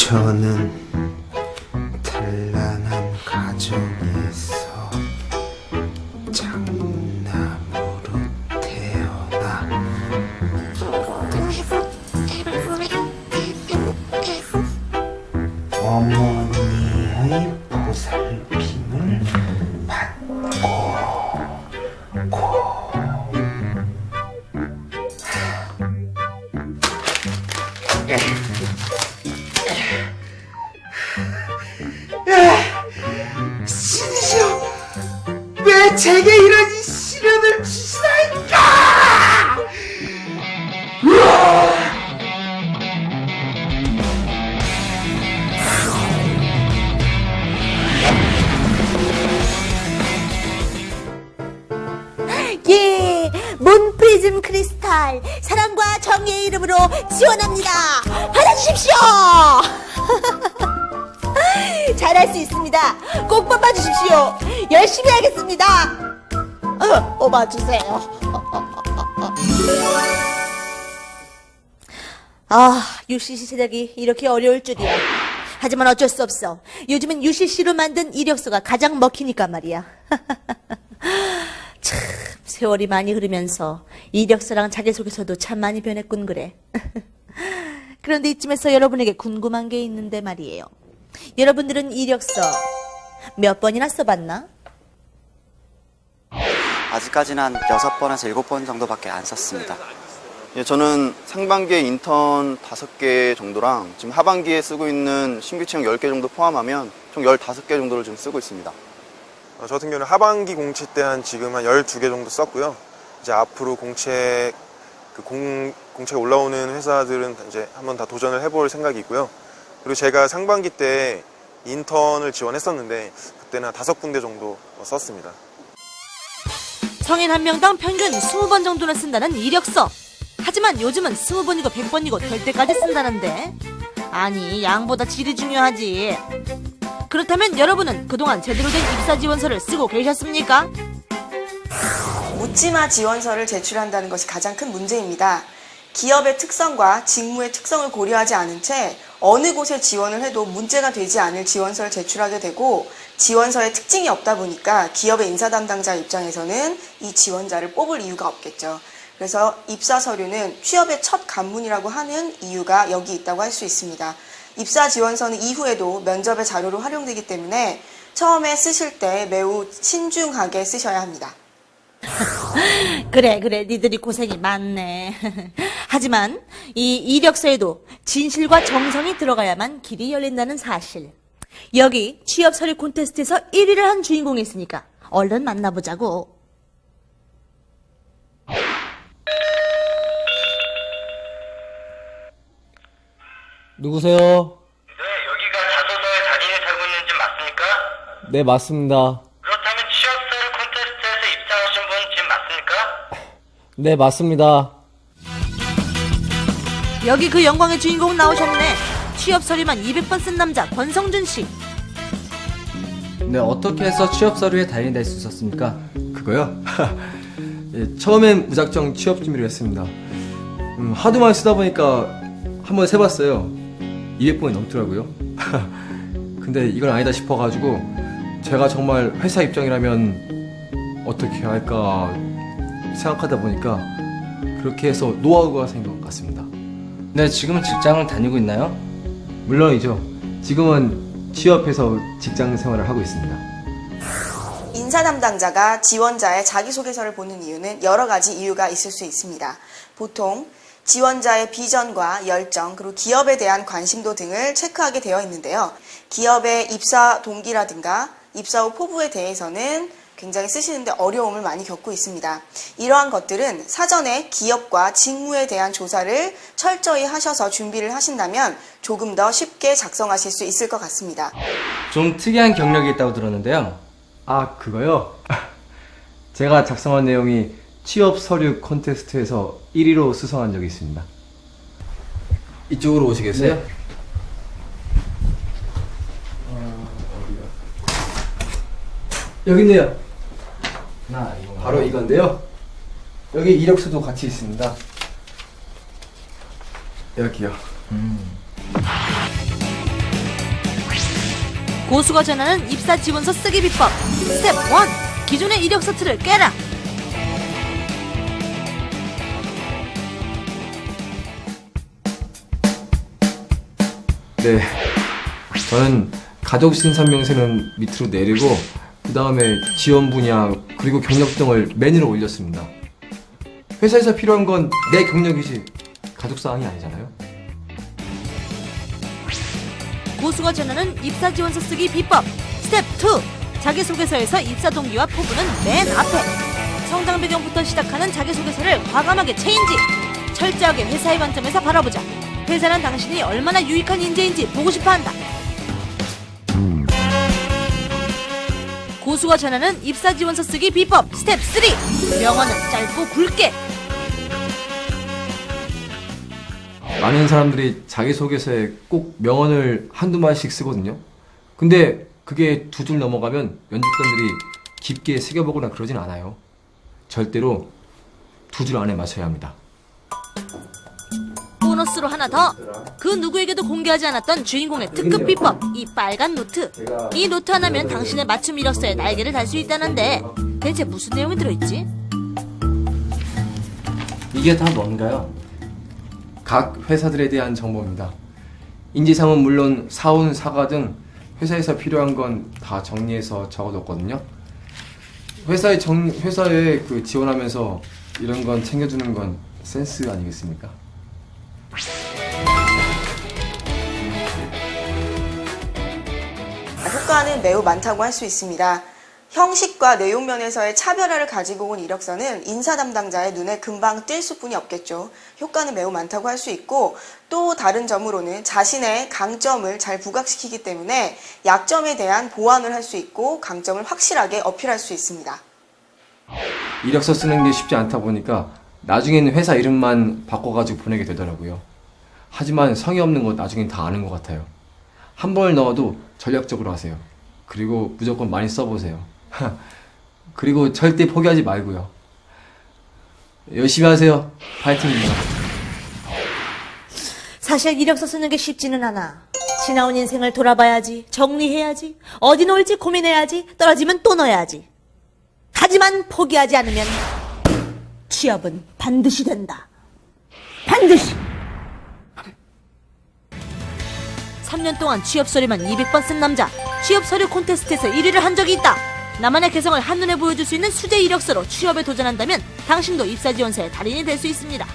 저는 단란한 가정에서 장남으로 태어나 어머니의 보살핌을 받고 신이시여, 왜 제게 이런 시련을 주시나이까? 예, 문 프리즘 크리스탈 사랑과 정의의 이름으로 지원합니다. 받아주십시오. 잘할 수 있습니다. 꼭 뽑아주십시오. 열심히 하겠습니다. 뽑아주세요. UCC 제작이 이렇게 어려울 줄이야. 하지만 어쩔 수 없어. 요즘은 UCC로 만든 이력서가 가장 먹히니까 말이야. 참, 세월이 많이 흐르면서 이력서랑 자기소개서도 참 많이 변했군 그래. 그런데 이쯤에서 여러분에게 궁금한 게 있는데 말이에요. 여러분들은 이력서 몇 번이나 써봤나? 아직까지는 한 6번에서 7번 정도밖에 안 썼습니다. 예, 저는 상반기에 인턴 5개 정도랑 지금 하반기에 쓰고 있는 신규 채용 10개 정도 포함하면 총 15개 정도를 지금 쓰고 있습니다. 저 같은 경우는 하반기 공채 때 지금 한 12개 정도 썼고요. 이제 앞으로 공채가 올라오는 회사들은 이제 한번 다 도전을 해볼 생각이고요. 그리고 제가 상반기 때 인턴을 지원했었는데 그때는 한 5군데 정도 썼습니다. 성인 한 명당 평균 20번 정도는 쓴다는 이력서. 하지만 요즘은 20번이고 100번이고 될 때까지 쓴다는데. 아니, 양보다 질이 중요하지. 그렇다면 여러분은 그동안 제대로 된 입사 지원서를 쓰고 계셨습니까? 묻지마 지원서를 제출한다는 것이 가장 큰 문제입니다. 기업의 특성과 직무의 특성을 고려하지 않은 채 어느 곳에 지원을 해도 문제가 되지 않을 지원서를 제출하게 되고, 지원서에 특징이 없다 보니까 기업의 인사 담당자 입장에서는 이 지원자를 뽑을 이유가 없겠죠. 그래서 입사 서류는 취업의 첫 관문이라고 하는 이유가 여기 있다고 할 수 있습니다. 입사 지원서는 이후에도 면접의 자료로 활용되기 때문에 처음에 쓰실 때 매우 신중하게 쓰셔야 합니다. 그래, 니들이 고생이 많네. 하지만 이 이력서에도 진실과 정성이 들어가야만 길이 열린다는 사실. 여기 취업 서류 콘테스트에서 1위를 한 주인공이 있으니까 얼른 만나보자고. 누구세요? 네, 여기가 자소서에 자진이 살고 있는 집 맞습니까? 네, 맞습니다. 그렇다면 취업서류 콘테스트에서 입상하신 분 지금 맞습니까? 네, 맞습니다. 여기 그 영광의 주인공 나오셨네. 취업 서류만 200번 쓴 남자 권성준 씨. 네, 어떻게 해서 취업 서류에 달인이 될 수 있었습니까? 그거요? 예, 처음엔 무작정 취업 준비를 했습니다. 하도 많이 쓰다 보니까 한번 세봤어요. 200번이 넘더라고요. 근데 이건 아니다 싶어가지고 제가 정말 회사 입장이라면 어떻게 해야 할까 생각하다 보니까 그렇게 해서 노하우가 생긴 것 같습니다. 네, 지금은 직장을 다니고 있나요? 물론이죠. 지금은 취업해서 직장 생활을 하고 있습니다. 인사 담당자가 지원자의 자기소개서를 보는 이유는 여러 가지 이유가 있을 수 있습니다. 보통 지원자의 비전과 열정, 그리고 기업에 대한 관심도 등을 체크하게 되어 있는데요. 기업의 입사 동기라든가 입사 후 포부에 대해서는 굉장히 쓰시는데 어려움을 많이 겪고 있습니다. 이러한 것들은 사전에 기업과 직무에 대한 조사를 철저히 하셔서 준비를 하신다면 조금 더 쉽게 작성하실 수 있을 것 같습니다. 좀 특이한 경력이 있다고 들었는데요. 아, 그거요? 제가 작성한 내용이 취업 서류 콘테스트에서 1위로 수상한 적이 있습니다. 이쪽으로 오시겠어요? 네. 여기 있네요. 바로 이건데요. 여기 이력서도 같이 있습니다. 여기요. 고수가 전하는 입사 지원서 쓰기 비법. 스텝 1. 기존의 이력서 틀을 깨라. 네. 저는 가족 신상명세는 밑으로 내리고 그 다음에 지원 분야 그리고 경력 등을 맨 위로 올렸습니다. 회사에서 필요한 건 내 경력이지 가족사항이 아니잖아요. 고수가 전하는 입사 지원서 쓰기 비법. 스텝 2. 자기소개서에서 입사 동기와 포부는 맨 앞에. 성장 배경부터 시작하는 자기소개서를 과감하게 체인지. 철저하게 회사의 관점에서 바라보자. 회사는 당신이 얼마나 유익한 인재인지 보고 싶어한다. 고수가 전하는 입사 지원서 쓰기 비법. 스텝 3. 명언은 짧고 굵게. 많은 사람들이 자기소개서에 꼭 명언을 한두 마디씩 쓰거든요. 근데 그게 두 줄 넘어가면 면접관들이 깊게 새겨보거나 그러진 않아요. 절대로 두 줄 안에 맞춰야 합니다. 보너스로 하나 더. 그 누구에게도 공개하지 않았던 주인공의 특급 비법. 이 빨간 노트. 이 노트 하나면 당신의 맞춤 이력서에 날개를 달 수 있다는데 대체 무슨 내용이 들어있지? 이게 다 뭔가요? 각 회사들에 대한 정보입니다. 인지상은 물론 사원, 사과 등 회사에서 필요한 건 다 정리해서 적어뒀거든요. 회사에 그 지원하면서 이런 건 챙겨주는 건 센스 아니겠습니까? 효과는 매우 많다고 할 수 있습니다. 형식과 내용 면에서의 차별화를 가지고 온 이력서는 인사 담당자의 눈에 금방 띌 수뿐이 없겠죠. 효과는 매우 많다고 할 수 있고, 또 다른 점으로는 자신의 강점을 잘 부각시키기 때문에 약점에 대한 보완을 할 수 있고 강점을 확실하게 어필할 수 있습니다. 이력서 쓰는 게 쉽지 않다 보니까 나중에는 회사 이름만 바꿔가지고 보내게 되더라고요. 하지만 성의 없는 거 나중엔 다 아는 것 같아요. 한 번을 넣어도 전략적으로 하세요. 그리고 무조건 많이 써보세요. 그리고 절대 포기하지 말고요. 열심히 하세요. 파이팅입니다. 사실 이력서 쓰는 게 쉽지는 않아. 지나온 인생을 돌아봐야지, 정리해야지, 어디 놓을지 고민해야지, 떨어지면 또 넣어야지. 하지만 포기하지 않으면 취업은 반드시 된다. 반드시! 3년 동안 취업서류만 200번 쓴 남자. 취업서류 콘테스트에서 1위를 한 적이 있다. 나만의 개성을 한눈에 보여줄 수 있는 수제 이력서로 취업에 도전한다면 당신도 입사지원서의 달인이 될 수 있습니다.